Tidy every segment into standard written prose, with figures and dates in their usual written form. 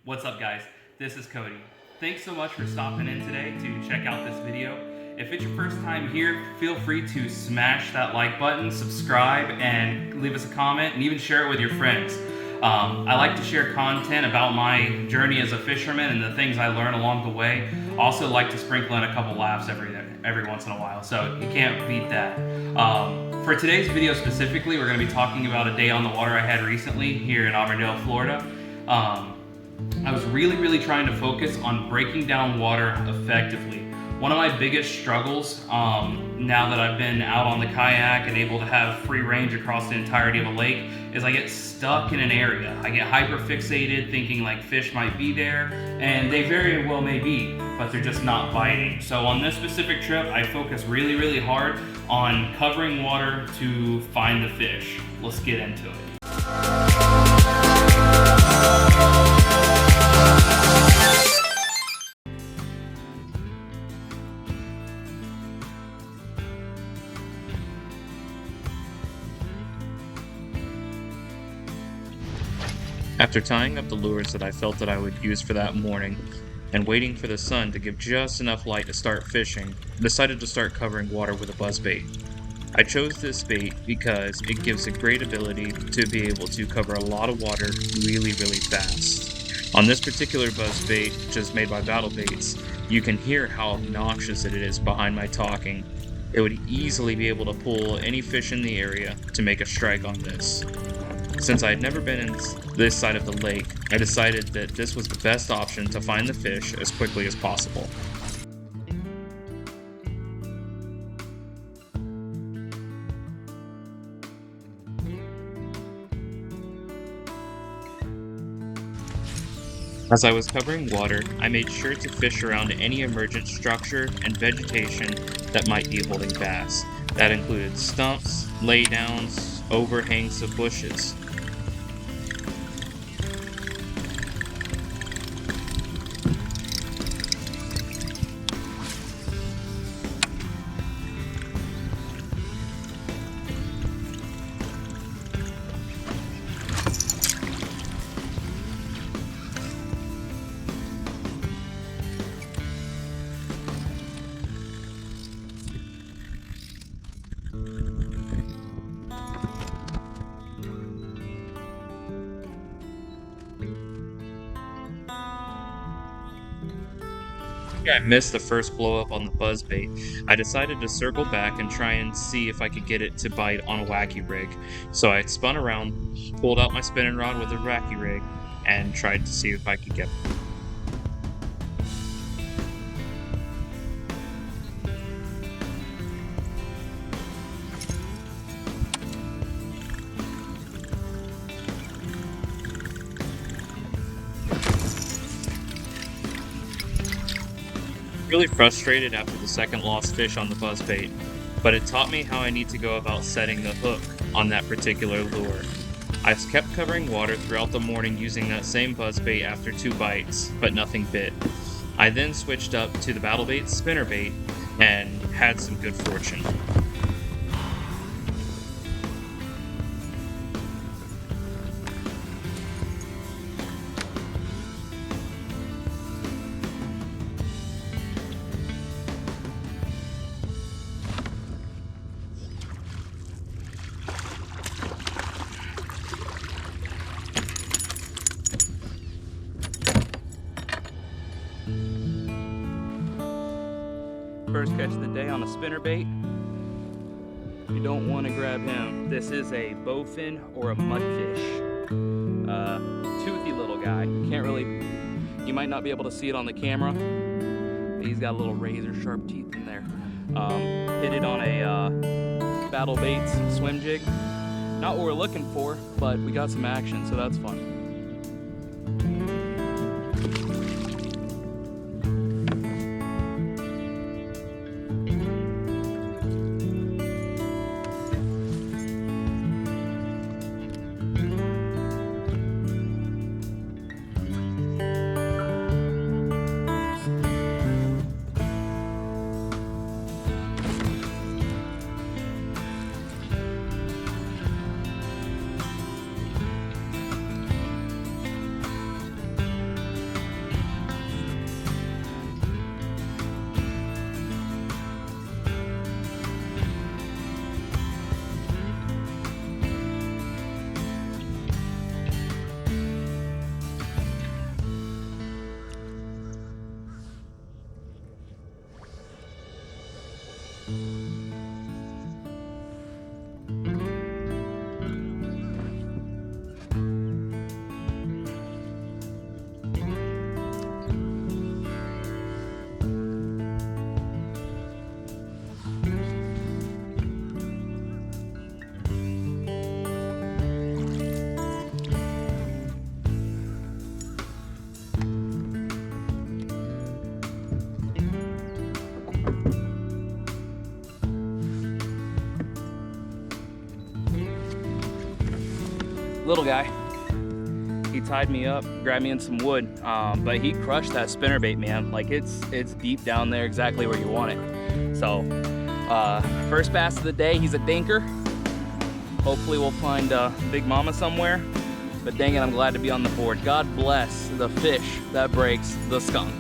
What's up, guys? This is Cody. Thanks so much for stopping in today to check out this video. If it's your first time here, feel free to smash that like button, subscribe, and leave us a comment, and even share it with your friends. I like to share content about my journey as a fisherman and the things I learn along the way. Also like to sprinkle in a couple laughs every once in a while, so you can't beat that. For today's video specifically, we're going to be talking about a day on the water I had recently here in Auburndale, Florida. I was really trying to focus on breaking down water effectively. One of my biggest struggles now that I've been out on the kayak and able to have free range across the entirety of a lake is I get stuck in an area. I get hyper fixated thinking like fish might be there, and they very well may be, but they're just not biting. So on this specific trip, I focus really hard on covering water to find the fish. Let's get into it. After tying up the lures that I felt that I would use for that morning, and waiting for the sun to give just enough light to start fishing, I decided to start covering water with a buzzbait. I chose this bait because it gives a great ability to be able to cover a lot of water really fast. On this particular buzzbait, which is made by Battle Baits, you can hear how obnoxious it is behind my talking. It would easily be able to pull any fish in the area to make a strike on this. Since I had never been in this side of the lake, I decided that this was the best option to find the fish as quickly as possible. As I was covering water, I made sure to fish around any emergent structure and vegetation that might be holding bass. That included stumps, laydowns, overhangs of bushes. I missed the first blow up on the buzzbait. I decided to circle back and try and see if I could get it to bite on a wacky rig. So I spun around, pulled out my spinning rod with a wacky rig, and tried to see if I could get it. Really frustrated after the second lost fish on the buzzbait, but it taught me how I need to go about setting the hook on that particular lure. I kept covering water throughout the morning using that same buzzbait after 2 bites, but nothing bit. I then switched up to the Battle Bait spinnerbait and had some good fortune. First catch of the day on a spinnerbait. You don't want to grab him. This is a bowfin or a mudfish. Toothy little guy. You might not be able to see it on the camera, but he's got little razor sharp teeth in there. Hit it on a Battle Baits swim jig. Not what we're looking for, but we got some action, so that's fun. little guy. He tied me up, grabbed me in some wood, but he crushed that spinnerbait, man. Like it's deep down there, exactly where you want it. So first bass of the day, he's a dinker. Hopefully we'll find Big Mama somewhere. But dang it, I'm glad to be on the board. God bless the fish that breaks the skunk.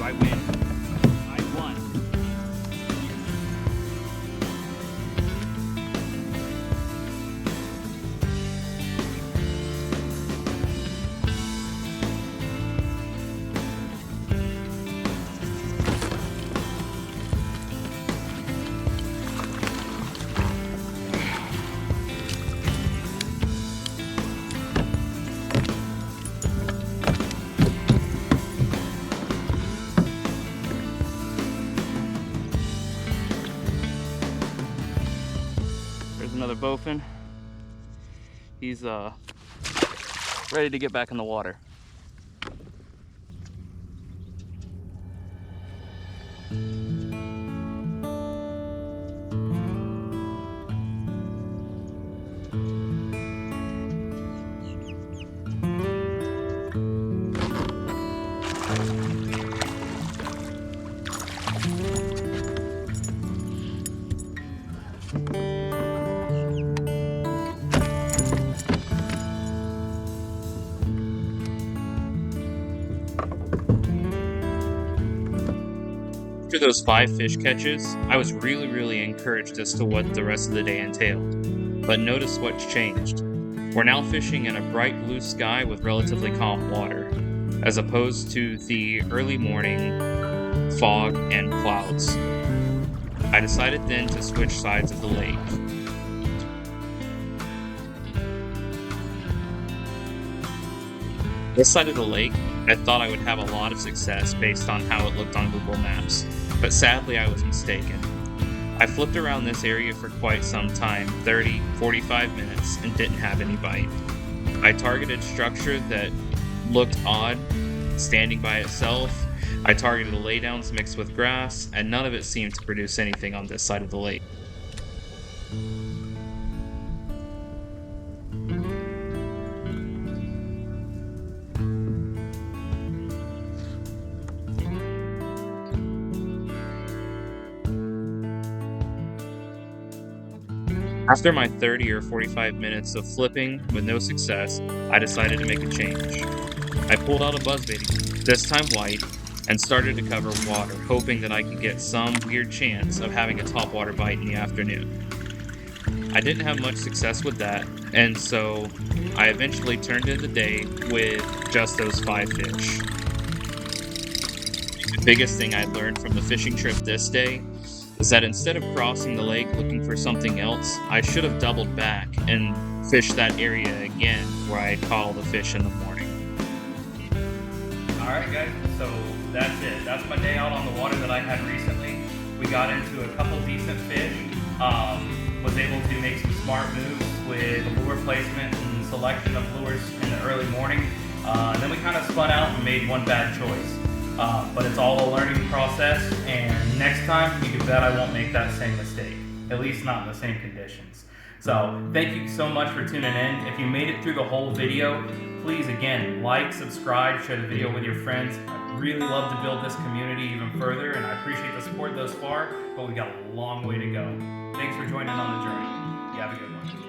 I win. I won. Another bowfin. He's ready to get back in the water. After those 5 fish catches, I was really encouraged as to what the rest of the day entailed. But notice what's changed. We're now fishing in a bright blue sky with relatively calm water, as opposed to the early morning fog and clouds. I decided then to switch sides of the lake. This side of the lake, I thought I would have a lot of success based on how it looked on Google Maps, but sadly I was mistaken. I flipped around this area for quite some time, 30, 45 minutes, and didn't have any bite. I targeted structure that looked odd, standing by itself. I targeted laydowns mixed with grass, and none of it seemed to produce anything on this side of the lake. After my 30 or 45 minutes of flipping with no success, I decided to make a change. I pulled out a buzzbait, this time white, and started to cover water, hoping that I could get some weird chance of having a topwater bite in the afternoon. I didn't have much success with that, and so I eventually turned in the day with just those 5 fish. The biggest thing I learned from the fishing trip this day is that instead of crossing the lake looking for something else, I should have doubled back and fished that area again where I had caught all the fish in the morning. Alright guys, so that's it. That's my day out on the water that I had recently. We got into a couple decent fish, was able to make some smart moves with lure placement and selection of lures in the early morning. And then we kind of spun out and made one bad choice. But it's all a learning process, and next time you can bet I won't make that same mistake, at least not in the same conditions. So thank you so much for tuning in. If you made it through the whole video, please again like, subscribe, share the video with your friends. I'd really love to build this community even further, and I appreciate the support thus far, but we got a long way to go. Thanks for joining on the journey. You have a good one.